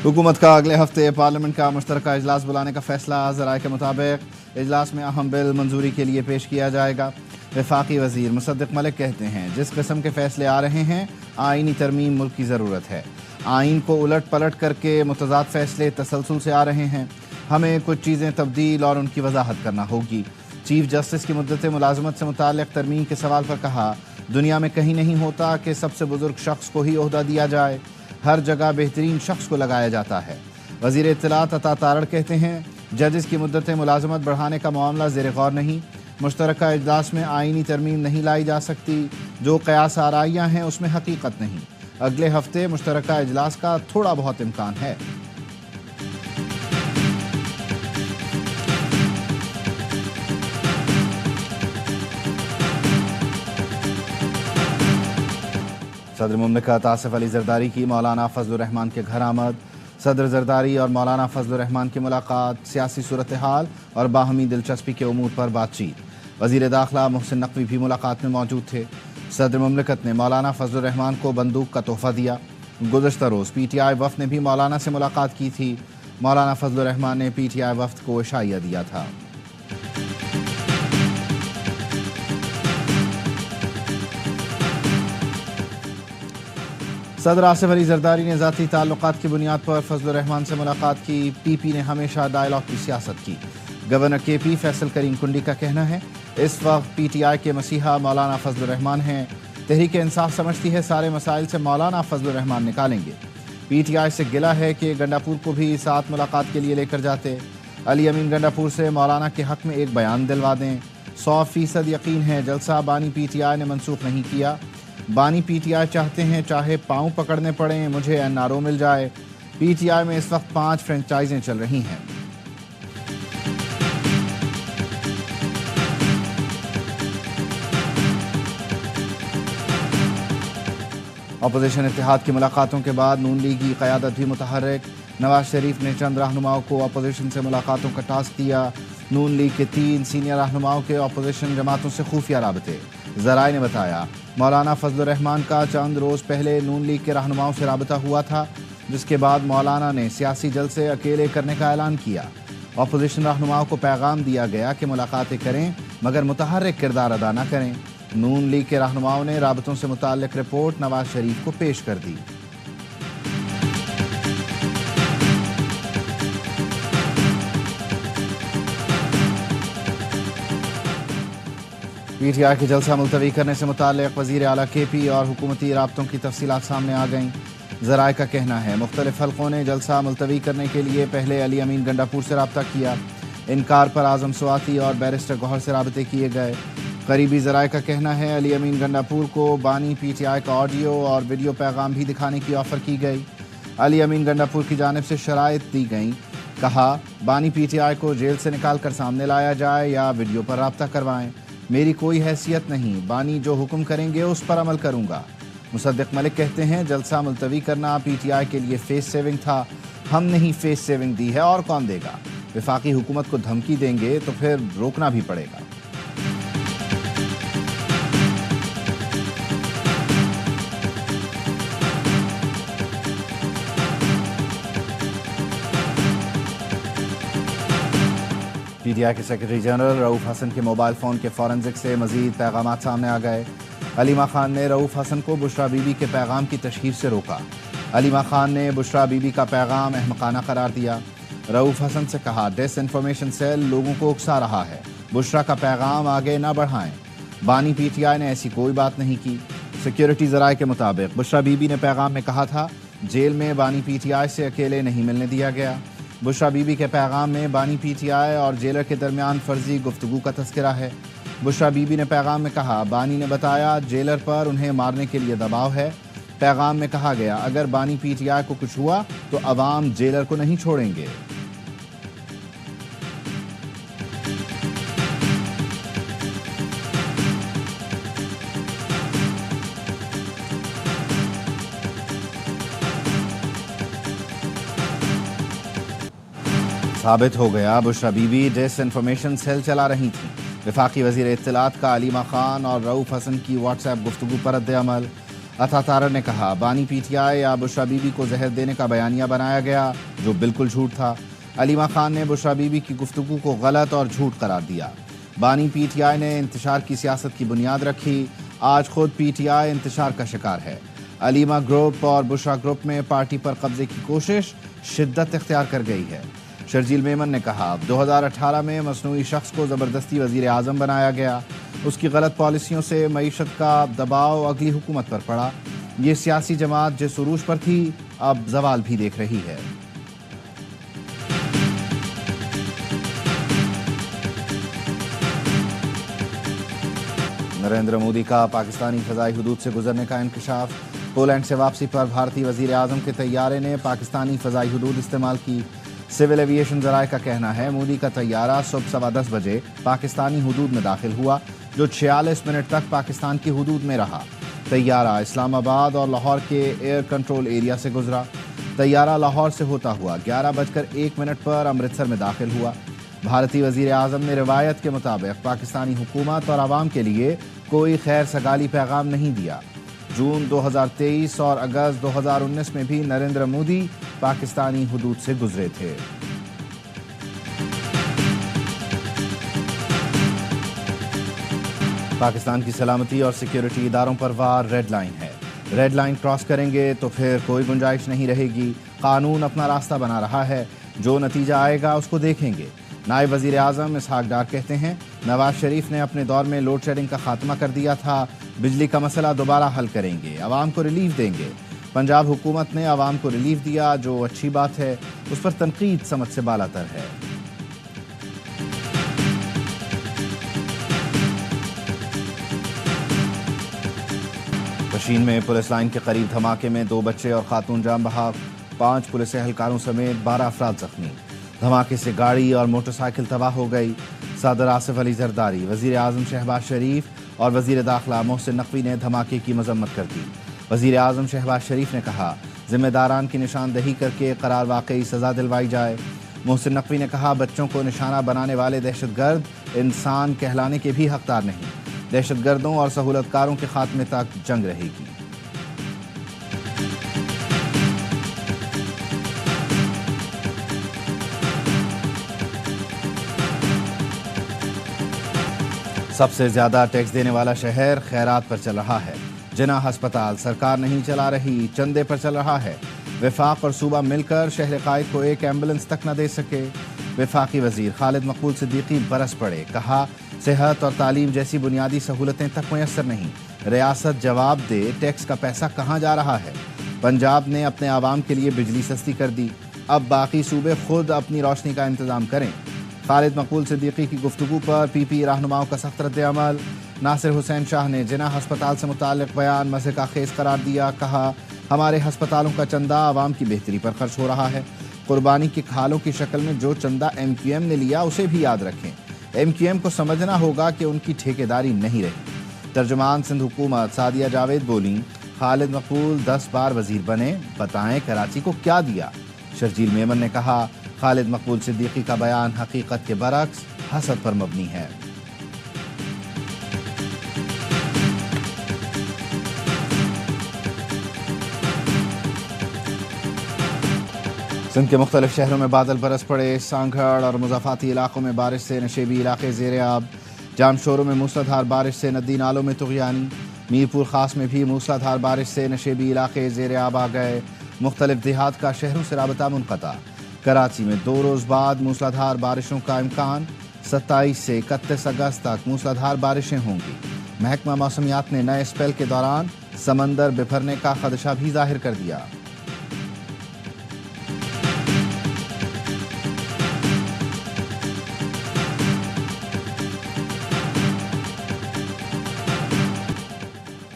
हुकूमत का अगले हफ्ते पार्लियामेंट का मुश्तरका इजलास बुलाने का फैसला। ज़राए के मुताबिक इजलास में अहम बिल मंजूरी के लिए पेश किया जाएगा। वफाकी वज़ीर मुसद्दिक़ मलिक कहते हैं, जिस किस्म के फैसले आ रहे हैं आइनी तरमीम मुल्क की ज़रूरत है। आइन को उलट पलट करके मुतज़ाद फैसले तसलसल से आ रहे हैं। हमें कुछ चीज़ें तब्दील और उनकी वजाहत करना होगी। चीफ जस्टिस की मुद्दत मुलाजमत से मुताल्लिक़ तरमीम के सवाल पर कहा, दुनिया में कहीं नहीं होता कि सबसे बुजुर्ग शख्स को ही ओहदा दिया जाए, हर जगह बेहतरीन शख्स को लगाया जाता है। वज़ीर इत्तलात अता तारड़ कहते हैं, जजेस की मुद्दत मुलाजमत बढ़ाने का मामला ज़ेर गौर नहीं। मुश्तरका इजलास में आइनी तरमीम नहीं लाई जा सकती। जो क़यास आराइयाँ हैं उसमें हकीकत नहीं। अगले हफ्ते मुश्तरका इजलास का थोड़ा बहुत इम्कान है। सदर मुमलिकत आसिफ अली जरदारी की मौलाना फजलुर रहमान के घर आमद। सदर जरदारी और मौलाना फजलुर रहमान की मुलाकात, सियासी सूरत हाल और बाहमी दिलचस्पी के उमूर पर बातचीत। वज़ीर दाखिला मोहसिन नकवी भी मुलाकात में मौजूद थे। सदर मुमलिकत ने मौलाना फजलुर रहमान को बंदूक का तोहफ़ा दिया। गुज़श्ता रोज़ PTI वफ़द ने भी मौलाना से मुलाकात की थी। मौलाना फजलुर रहमान ने PTI वफ़द को इशाइया दिया था। सदर आसिफ अली जरदारी ने ज़ाती ताल्लुकात की बुनियाद पर फजलुर रहमान से मुलाकात की। PP ने हमेशा डायलॉग की सियासत की। गवर्नर KP फैसल करीम कुंडी का कहना है, इस वक्त PTI के मसीहा मौलाना फजलुर रहमान हैं। तहरीक इंसाफ समझती है सारे मसाइल से मौलाना फजलुर रहमान निकालेंगे। PTI से गिला है कि गंडापुर को भी साथ मुलाकात के लिए लेकर जाते। अली अमीन गंडापुर से मौलाना के हक़ में एक बयान दिलवा दें। 100% यकीन है जलसा बानी PTI ने मनसूख नहीं किया। बानी PTI चाहते हैं चाहे पाँव पकड़ने पड़ें, मुझे NRO मिल जाए। PTI में इस वक्त 5 फ्रेंचाइजें चल रही हैं। अपोजिशन इत्तेहाद की मुलाकातों के बाद नून लीग की क़यादत भी मुतहर्रिक। नवाज शरीफ ने चंद रहनुमाओं को अपोजिशन से मुलाकातों का टास्क दिया। नून लीग के 3 सीनियर रहनुमाओं के अपोजिशन जमातों से खुफिया राबते। ज़राए ने बताया, मौलाना फजलुर रहमान का चंद रोज़ पहले नून लीग के रहनुमाओं से राबता हुआ था, जिसके बाद मौलाना ने सियासी जलसे अकेले करने का ऐलान किया। अपोजिशन रहनुमाओं को पैगाम दिया गया कि मुलाकातें करें मगर मुतहर्रिक किरदार अदा न करें। नून लीग के रहनुमाओं ने राबतों से मुताल्लिक़ रिपोर्ट नवाज शरीफ को पेश कर दी। PTI के जलसा मुलतवी करने से मुताल्लिक़ वज़ीर आला KP और हुकूमती राबतों की तफसीलात सामने आ गईं। ज़राए का कहना है, मुख्तलिफ़ हल्कों ने जलसा मुलतवी करने के लिए पहले अली अमीन गंडापुर से रब्ता किया। इनकार पर आज़म स्वाति और बैरिस्टर गौहर से राबते किए गए। करीबी ज़राए का कहना है, अली अमीन गंडापुर को बानी PTI का ऑडियो और वीडियो पैगाम भी दिखाने की ऑफ़र की गई। अली अमीन गंडापुर की जानिब से शराइत दी गई। कहा, बानी PTI को जेल से निकाल कर सामने लाया जाए या वीडियो पर राब्ता करवाएं। मेरी कोई हैसियत नहीं, बानी जो हुक्म करेंगे उस पर अमल करूंगा। मुसद्दिक़ मलिक कहते हैं, जलसा मुलतवी करना PTI के लिए फेस सेविंग था। हमने ही फेस सेविंग दी है और कौन देगा। वफाकी हुकूमत को धमकी देंगे तो फिर रोकना भी पड़ेगा। PTI के सेक्रेटरी जनरल रऊफ़ हसन के मोबाइल फ़ोन के फॉरेंसिक से मज़ीद पैगामात सामने आ गए। अलीमा खान ने रऊफ़ हसन को बुशरा बीबी के पैगाम की तशहीर से रोका। अलीमा खान ने बुशरा बीबी का पैगाम अहमकाना करार दिया। रऊफ़ हसन से कहा, डिसइंफॉर्मेशन सेल लोगों को उकसा रहा है, बुशरा का पैगाम आगे न बढ़ाएं। बानी PTI ने ऐसी कोई बात नहीं की। सिक्योरिटी ज़राए के मुताबिक बुशरा बीबी ने पैगाम में कहा था, जेल में बानी PTI से अकेले नहीं मिलने दिया गया। बुशरा बीबी के पैगाम में बानी PTI और जेलर के दरमियान फर्जी गुफ्तगू का तस्करा है। बुशरा बीबी ने पैगाम में कहा, बानी ने बताया जेलर पर उन्हें मारने के लिए दबाव है। पैगाम में कहा गया, अगर बानी PTI को कुछ हुआ तो अवाम जेलर को नहीं छोड़ेंगे। साबित हो गया, बुशरा बीबी डिसइंफॉर्मेशन सेल चला रही थी। वफाकी वज़ीर इत्तलात का अलीमा खान और रऊफ़ हसन की व्हाट्सएप गुफ्तगू पर रद्द अमल। अता तारड़ ने कहा बानी पीटीआई या बुशरा बीबी को जहर देने का बयानिया बनाया गया जो बिल्कुल झूठ था। अलीमा खान ने बुशरा बीबी की गुफ्तगू को गलत और झूठ करार दिया। बानी पीटीआई ने इंतशार की सियासत की बुनियाद रखी, आज खुद पीटीआई इंतशार का शिकार है। अलीमा ग्रुप और बुशरा ग्रुप में पार्टी पर कब्जे की कोशिश शिद्दत इख्तियार कर गई है। शर्जील मेमन ने कहा 2018 में मसनूई शख्स को ज़बरदस्ती वज़ीर आज़म बनाया गया, उसकी गलत पॉलिसियों से मईशत का दबाव अगली हुकूमत पर पड़ा। ये सियासी जमात जिस उरूज पर थी अब जवाल भी देख रही है। नरेंद्र मोदी का पाकिस्तानी फ़ज़ाई हुदूद से गुजरने का इंकशाफ। पोलैंड से वापसी पर भारतीय वज़ीर आज़म के तैयारे ने पाकिस्तानी फ़ज़ाई हुदूद इस्तेमाल की। सिविल एविएशन ज़राए का कहना है मोदी का तैयारा सुबह 10:15 बजे पाकिस्तानी हुदूद में दाखिल हुआ, जो 46 मिनट तक पाकिस्तान की हुदूद में रहा। तैयारा इस्लामाबाद और लाहौर के एयर कंट्रोल एरिया से गुजरा। तैयारा लाहौर से होता हुआ 11:01 पर अमृतसर में दाखिल हुआ। भारतीय वज़ीर आज़म ने रिवायत के मुताबिक पाकिस्तानी हुकूमत और आवाम के लिए कोई खैर सगाली पैगाम नहीं दिया। जून 2023 और अगस्त 2019 में भी नरेंद्र मोदी पाकिस्तानी हुदूद से गुजरे थे। पाकिस्तान की सलामती और सिक्योरिटी इदारों पर वार रेड लाइन है। रेड लाइन क्रॉस करेंगे तो फिर कोई गुंजाइश नहीं रहेगी। कानून अपना रास्ता बना रहा है, जो नतीजा आएगा उसको देखेंगे। नायब वज़ीर आज़म इसहाक डार कहते हैं नवाज शरीफ ने अपने दौर में लोड शेडिंग का खात्मा कर दिया था, बिजली का मसला दोबारा हल करेंगे, आवाम को रिलीफ देंगे। पंजाब हुकूमत ने आवाम को रिलीफ दिया, जो अच्छी बात है, उस पर तनकीद समझ से बालातर है। पशीन में पुलिस लाइन के करीब धमाके में 2 बच्चे और खातून जान बहाक, 5 पुलिस एहलकारों समेत 12 अफराद जख्मी। धमाके से गाड़ी और मोटरसाइकिल तबाह हो गई। सदर आसिफ अली जरदारी, वज़ीर आज़म शहबाज शरीफ और वज़ीर दाखिला मोहसिन नकवी ने धमाके की मजम्मत कर दी। वज़ीर आज़म शहबाज शरीफ ने कहा जिम्मेदारान की निशानदही करके करार वाकई सज़ा दिलवाई जाए। मोहसिन नकवी ने कहा बच्चों को निशाना बनाने वाले दहशतगर्द इंसान कहलाने के भी हकदार नहीं। दहशतगर्दों और सहूलतकारों के खात्मे तक जंग रहेगी। सबसे ज्यादा टैक्स देने वाला शहर खैरात पर चल रहा है। जिना अस्पताल सरकार नहीं चला रही, चंदे पर चल रहा है। वफाक और सूबा मिलकर शहर कायद को एक एम्बुलेंस तक न दे सके। वफाकी वजीर खालिद मकबूल सिद्दीकी बरस पड़े, कहा सेहत और तालीम जैसी बुनियादी सहूलतें तक मैसर नहीं। रियासत जवाब दे टैक्स का पैसा कहाँ जा रहा है। पंजाब ने अपने आवाम के लिए बिजली सस्ती कर दी, अब बाकी सूबे खुद अपनी रोशनी का इंतजाम करें। खालिद मकबूल सिद्दीकी की गुफ्तगू पर पीपी रहनुमाओं का सख्त रद्द-ए-अमल। नासिर हुसैन शाह ने जिना अस्पताल से मुताल्लिक बयान मज़े का खेज करार दिया, कहा हमारे अस्पतालों का चंदा आवाम की बेहतरी पर खर्च हो रहा है। कुर्बानी की खालों की शक्ल में जो चंदा MQM ने लिया उसे भी याद रखें। MQM को समझना होगा कि उनकी ठेकेदारी नहीं रही। तर्जुमान सिंध हुकूमत सादिया जावेद बोली खालिद मकबूल 10 बार वजीर बने, बताएं कराची को क्या दिया। शर्जील मेमन ने कहा खालिद मकबूल सिद्दीकी का बयान हकीकत के बरक्स हसद पर मबनी है। सिंध के मुख्तलिफ शहरों में बादल बरस पड़े। सांगड़ और मुज़ाफ़ाती इलाकों में बारिश से नशेबी इलाके ज़ेर आब। जामशोरों में मूसलाधार बारिश से नदी नालों में तुग़यानी। मीरपुर खास में भी मूसलाधार बारिश से नशेबी इलाके ज़ेर आब आ गए। मुख्तलिफ देहात का शहरों से राबता मुनक़ता। कराची में 2 रोज़ बाद मूसलाधार बारिशों का इम्कान। 27 से 31 अगस्त तक मूसलाधार बारिशें होंगी। महकमा मौसमियात ने नए स्पेल के दौरान समंदर बिफरने का खदशा भी जाहिर कर दिया।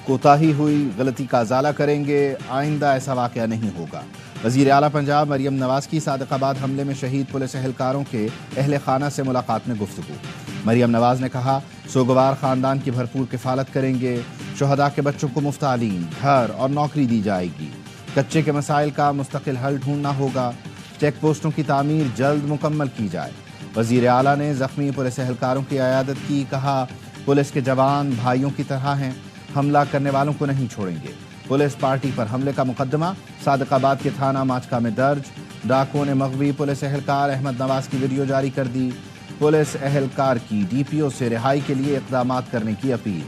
कोताही हुई, गलती का अजाला करेंगे, आइंदा ऐसा वाक़या नहीं होगा। वज़ीर आला पंजाब मरियम नवाज़ की सादिक़ाबाद हमले में शहीद पुलिस एहलकारों के अहले खाना से मुलाकात में गुफ्तगू। मरियम नवाज़ ने कहा सोगवार ख़ानदान की भरपूर किफ़ालत करेंगे। शुहदा के बच्चों को मुफ्त तालीम, घर और नौकरी दी जाएगी। कच्चे के मसाइल का मुस्तकिल हल ढूंढना होगा। चेक पोस्टों की तामीर जल्द मुकम्मल की जाए। वज़ीर आला ने ज़ख्मी पुलिस एहलकारों की अयादत की, कहा पुलिस के जवान भाइयों की तरह हैं, हमला करने वालों को नहीं छोड़ेंगे। पुलिस पार्टी पर हमले का मुकदमा सादिकाबाद के थाना माचका में दर्ज। डाकुओं ने मगवी पुलिस एहलकार अहमद नवाज की वीडियो जारी कर दी। पुलिस एहलकार की डीपीओ से रिहाई के लिए इक़दामात करने की अपील।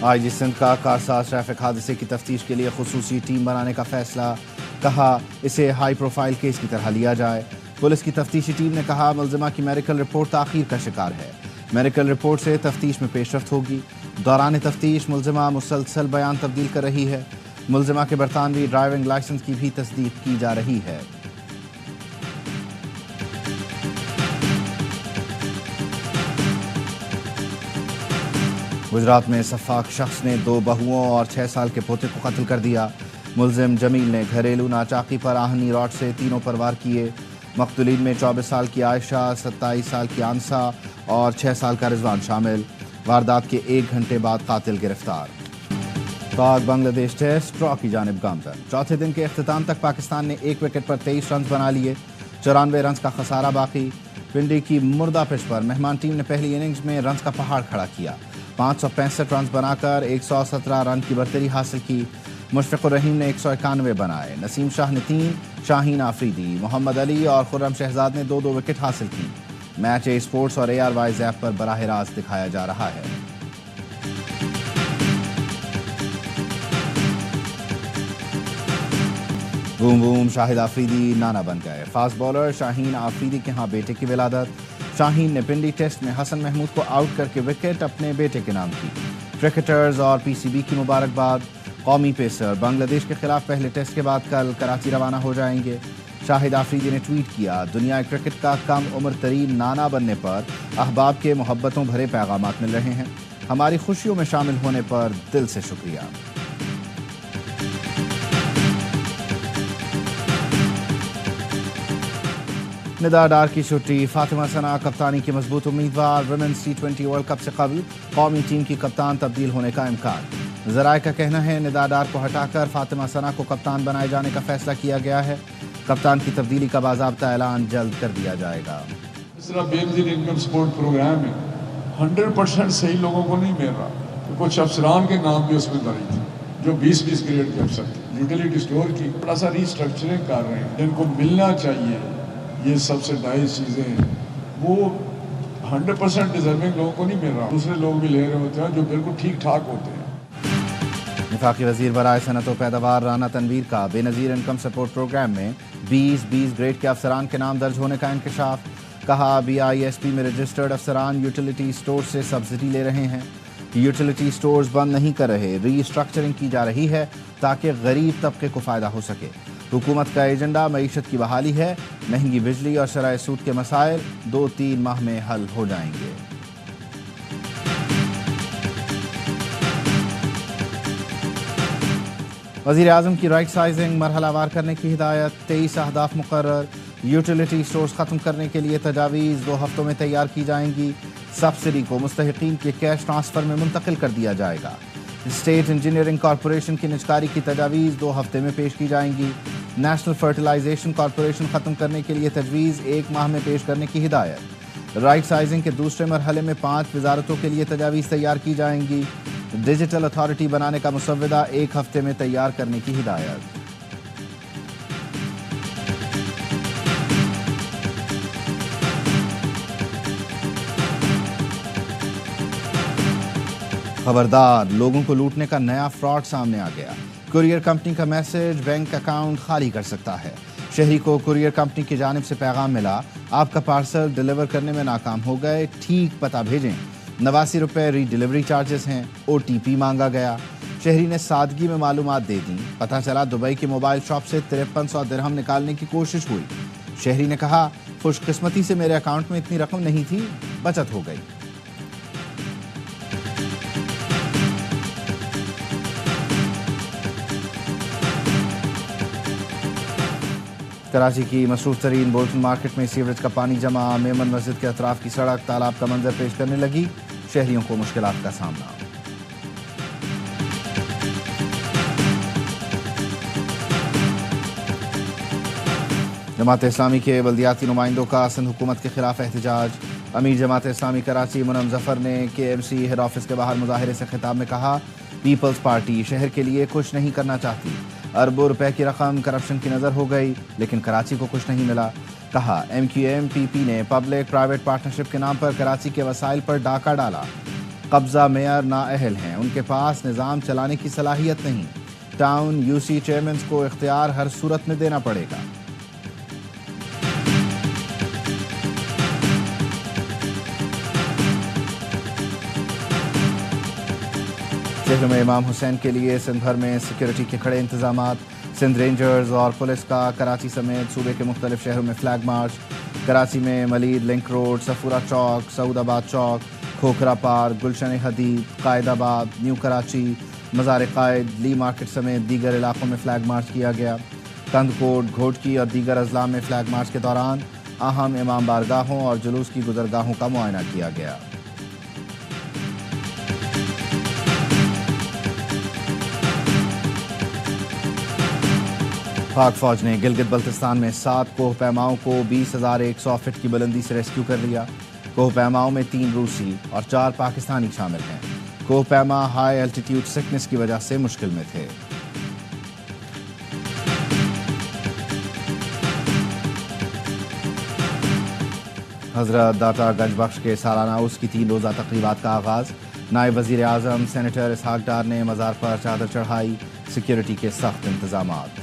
आईजी सिंध का कारसाज ट्रैफिक हादसे की तफ्तीश के लिए खुसूसी टीम बनाने का फैसला, कहा इसे हाई प्रोफाइल केस की तरह लिया जाए। पुलिस की तफ्तीशी टीम ने कहा मुलजिमा की मेडिकल रिपोर्ट ताख़ीर का शिकार है, मेडिकल रिपोर्ट से तफ्तीश में पेशरफ्त होगी। दौरान तफ्तीश मुलजिमा मुसलसल बयान तब्दील कर रही है। मुलजिमा के बरतानवी ड्राइविंग लाइसेंस की भी तस्दीक की जा रही है। गुजरात में सफाक शख्स ने 2 बहुओं और 6 साल के पोते को कत्ल कर दिया। मुलजिम जमील ने घरेलू नाचाकी पर आहनी रॉड से 3 पर वार किए। मकतूलीन में 24 साल की आयशा, 27 साल की आंसा और 6 साल का रिजवान शामिल। वारदात के 1 घंटे बाद कातिल गिरफ्तार। पाक बांग्लादेश टेस्ट ड्रॉ की जानिब गामजन। चौथे दिन के अख्तिताम तक पाकिस्तान ने 1 विकेट पर 23 रन बना लिए। 94 रन का खसारा बाकी। पिंडी की मुर्दा पिच पर मेहमान टीम ने पहली इनिंग्स में रन का पहाड़ खड़ा किया। 565 रन बनाकर 117 रन की बरतरी हासिल की। मुशफ़िक़ुर रहीम ने 191 बनाए। नसीम शाह ने 3, शाहीन आफरीदी, मोहम्मद अली और खुर्रम शहजाद ने 2-2 विकेट हासिल की। मैच ए स्पोर्ट्स और ARY ऐप पर बराह रास्त दिखाया जा रहा है। बूम बूम, शाहिद आफरीदी नाना बन गए। फास्ट बॉलर शाहीन आफरीदी के यहाँ बेटे की विलादत। शाहीन ने पिंडी टेस्ट में हसन महमूद को आउट करके विकेट अपने बेटे के नाम की। क्रिकेटर्स और PCB की मुबारकबाद। कौमी पेसर बांग्लादेश के खिलाफ पहले टेस्ट के बाद कल कराची रवाना हो जाएंगे। शाहिद आफरीदी ने ट्वीट किया, दुनिया क्रिकेट का कम उम्र तरीन नाना बनने पर अहबाब के मोहब्बतों भरे पैगामात मिल रहे हैं। हमारी खुशियों में शामिल होने पर दिल से शुक्रिया। निदा डार की छुट्टी। फातिमा सना कप्तानी की मजबूत उम्मीदवार। वुमेन्स T20 वर्ल्ड कप से कबल कौमी टीम की कप्तान तब्दील होने का इम्कान। ज़राए का कहना है निदा डार को हटाकर फातिमा सना को कप्तान बनाए जाने का फैसला किया गया है। कप्तान की तब्दीली का बाज़ाब्ता ऐलान जल्द कर दिया जाएगा। इस तरह बेनज़ीर इनकम सपोर्ट प्रोग्राम है, 100% सही लोगों को नहीं मिल रहा। तो कुछ अफसरान के नाम भी उसमें दर्ज थे जो 20-20 ग्रेड के अफसर थे। यूटिलिटी स्टोर की थोड़ा सा रीस्ट्रक्चरिंग कर रहे हैं। जिनको मिलना चाहिए ये सब्सिडाइज चीज़ें हैं, वो 100% डिजर्विंग लोगों को नहीं मिल रहा। दूसरे लोग भी ले रहे होते हैं जो बिल्कुल ठीक ठाक होते हैं। वफाकी वज़ीर बराए सनत व पैदावार राना तनवीर का बेनज़ीर इनकम सपोर्ट प्रोग्राम में 20-20 ग्रेड के अफसरान के नाम दर्ज होने का इंकशाफ। कहा BISP में रजिस्टर्ड अफसरान यूटिलिटी स्टोर से सब्सिडी ले रहे हैं। यूटिलिटी स्टोर्स बंद नहीं कर रहे, रीस्ट्रक्चरिंग की जा रही है ताकि गरीब तबके को फ़ायदा हो सके। हुकूमत का एजेंडा मईशत की बहाली है। महंगी बिजली और शराय सूद के मसाइल 2-3 माह में हल हो जाएंगे। वज़ीर आज़म की राइट साइजिंग मरहलावार करने की हिदायत। 23 अहदाफ मुकर्रर। यूटिलिटी स्टोर्स ख़त्म करने के लिए तजावीज़ 2 हफ्तों में तैयार की जाएंगी। सब्सिडी को मुस्तहिकीन के कैश ट्रांसफ़र में मुंतकिल कर दिया जाएगा। स्टेट इंजीनियरिंग कॉरपोरेशन की निजकारी की तजावीज़ 2 हफ्ते में पेश की जाएंगी। नेशनल फर्टिलाइजेशन कॉरपोरेशन ख़त्म करने के लिए तजवीज़ 1 माह में पेश करने की हिदायत। राइट साइजिंग के दूसरे मरहले में 5 वजारतों के लिए तजावीज़ तैयार की जाएंगी। डिजिटल अथॉरिटी बनाने का मुसव्वदा 1 हफ्ते में तैयार करने की हिदायत। खबरदार, लोगों को लूटने का नया फ्रॉड सामने आ गया। कुरियर कंपनी का मैसेज बैंक अकाउंट खाली कर सकता है। शहरी को कुरियर कंपनी की जानिब से पैगाम मिला, आपका पार्सल डिलीवर करने में नाकाम हो गए, ठीक पता भेजें। 89 रुपये री-डिलीवरी चार्जेस हैं। OTP मांगा गया। शहरी ने सादगी में मालूमात दे दी। पता चला दुबई की मोबाइल शॉप से 5300 दिरहम निकालने की कोशिश हुई। शहरी ने कहा, खुशकिस्मती से मेरे अकाउंट में इतनी रकम नहीं थी, बचत हो गई। कराची की मसरूफ तरीन बोल्टन मार्केट में सीवरेज का पानी जमा। मेमन मस्जिद के अतराफ की सड़क तालाब का मंजर पेश करने लगी। शहरियों को मुश्किलात का सामना। जमात इस्लामी के बल्दियाती नुमाइंदों का सिंध हुकूमत के खिलाफ एहतजाज। امیر جماعت اسلامی کراچی منم ظفر نے KMC ہیڈ آفس کے باہر مظاہرے سے خطاب میں کہا پیپلز پارٹی شہر کے لیے کچھ نہیں کرنا چاہتی، اربوں روپے کی رقم کرپشن کی نظر ہو گئی لیکن کراچی کو کچھ نہیں ملا۔ کہا MQM PP نے پبلک پرائیویٹ پارٹنرشپ کے نام پر کراچی کے وسائل پر ڈاکہ ڈالا، قبضہ میئر نااہل ہیں، ان کے پاس نظام چلانے کی صلاحیت نہیں، ٹاؤن UC چیئرمینز کو اختیار ہر صورت میں دینا پڑے گا۔ شہر میں امام حسین کے لیے سندھ بھر میں سیکیورٹی کے کھڑے انتظامات، سندھ رینجرز اور پولیس کا کراچی سمیت صوبے کے مختلف شہروں میں فلیگ مارچ۔ کراچی میں ملید لنک روڈ، صفورہ چوک، سعود آباد چوک، کھوکھرا پارک، گلشن حدید، قائد آباد، نیو کراچی، مزار قائد، لی مارکیٹ سمیت دیگر علاقوں میں فلیگ مارچ کیا گیا۔ کندکوٹ، گھوٹکی اور دیگر اضلاع میں فلیگ مارچ کے دوران اہم امام بارگاہوں اور جلوس کی گزرگاہوں کا معائنہ کیا گیا۔ پاک فوج نے گلگت بلتستان میں 7 کوہ پیماؤں کو 20,100 فٹ کی بلندی سے ریسکیو کر لیا۔ کوہ پیماؤں میں 3 روسی اور 4 پاکستانی شامل ہیں۔ کوہ پیما ہائی الٹیٹیوڈ سکنس کی وجہ سے مشکل میں تھے۔ حضرت داتا گنج بخش کے سالانہ عرس کی 3 روزہ تقریبات کا آغاز، نائب وزیر اعظم سینیٹر اسحاق ڈار نے مزار پر چادر چڑھائی، سیکیورٹی کے سخت انتظامات۔